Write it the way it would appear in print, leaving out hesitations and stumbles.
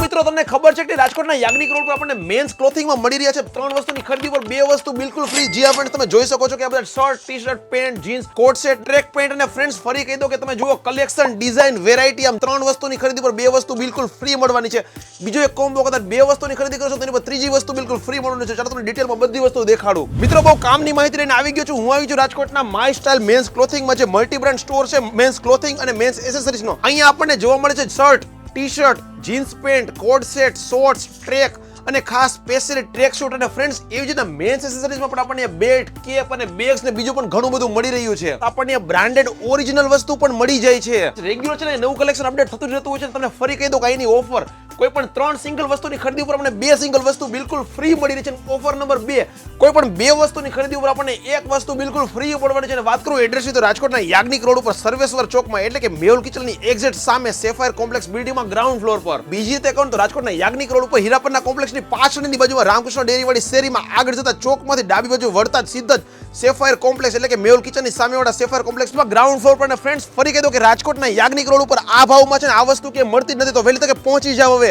મિત્રો તમને ખબર છે કે રાજકોટના યાજ્ઞિક રોડ પર આપણને મેન્સ ક્લોથિંગમાં મળી રહ્યા છે 3 વસ્તુની ખરીદી પર 2 વસ્તુ બિલકુલ ફ્રી. જી હા ફ્રેન્ડ્સ, તમે જોઈ શકો છો કે આ બધા shirt, T-shirt, pant, jeans, coat set, track pant અને ફ્રેન્ડ્સ ફરી કહી દો કે તમે જુઓ કલેક્શન, ડિઝાઇન, વેરાયટી, આમ 3 વસ્તુની ખરીદી પર 2 વસ્તુ બિલકુલ ફ્રી મળવાની છે. બીજો એક કોમ્બો કદાચ 2 વસ્તુની ખરીદી કરશો તો એની પર ત્રીજી વસ્તુ બિલકુલ ફ્રી મળવાની છે. ચાલો તમને ડિટેલમાં બધી વસ્તુ દેખાડું. મિત્રો બહુ કામની માહિતી લઈને આવી ગયો છું. હું આવી છું રાજકોટના માય સ્ટાઇલ મેન્સ ક્લોથિંગમાં, જે મલ્ટી બ્રાન્ડ સ્ટોર છે મેન્સ ક્લોથિંગ અને મેન્સ એસેસરીઝનો. અહીંયા આપણને જોવા મળે છે shirt, T-shirt, jeans pant, coat set, shorts, track અને ખાસ સ્પેશિયલ ટ્રેક શૂટ અને ફ્રેન્ડ્સ એવી જ રીતે મેન્સ એસેસરીઝમાં પણ આપણને બેલ્ટ, કેપ અને બેગ્સ ને બીજું પણ ઘણું બધું મળી રહ્યું છે. આપણને બ્રાન્ડેડ ઓરિજિનલ વસ્તુ પણ મળી જાય છે. રેગ્યુલર છે ને નવું કલેક્શન અપડેટ થતું જ રહેતું હોય છે. તમને ફરી કહી દઉં કે અહીંની ઓફર કોઈ પણ 3 સિંગલ વસ્તુની ખરીદી ઉપર આપણને 2 સિંગલ વસ્તુ બિલકુલ ફ્રી મળી રહી છે. ઓફર નંબર 2, કોઈ પણ 2 વસ્તુની ખરીદી ઉપર આપણને 1 વસ્તુ બિલકુલ ફ્રી પડવાની છે. અને વાત કરું એડ્રેસની તો રાજકોટના યાજ્ઞિક રોડ ઉપર સર્વેશ્વર ચોકમાં, એટલે કે મેહુલ કિચનની એક્ઝેક્ટ સામે સેફાયર કોમ્પ્લેક્સ બિલ્ડિંગમાં ગ્રાઉન્ડ ફ્લોર પર. બીજી રીતે કહું તો રાજકોટના યાજ્ઞિક રોડ ઉપર હીરાપરના કોમ્પ્લેક્સની પાછળની બાજુમાં રામકૃષ્ણ ડેરીવાળી શેરીમાં આગળ જતા ચોકમાંથી ડાબી બાજુ વળતા જ સીધા જ સેફાયર કોમ્પ્લેક્સ, એટલે કે મેહુલ કિચનની સામેવાળા સેફાયર કોમ્પ્લેક્સમાં ગ્રાઉન્ડ ફ્લોર પર. અને ફ્રેન્ડ્સ ફરી કહી દો કે રાજકોટના યાજ્ઞિક રોડ ઉપર આ ભાવમાં છે ને આ વસ્તુ કે મળતી જ નથી, તો વહેલી તકે પહોંચી જાવ હવે.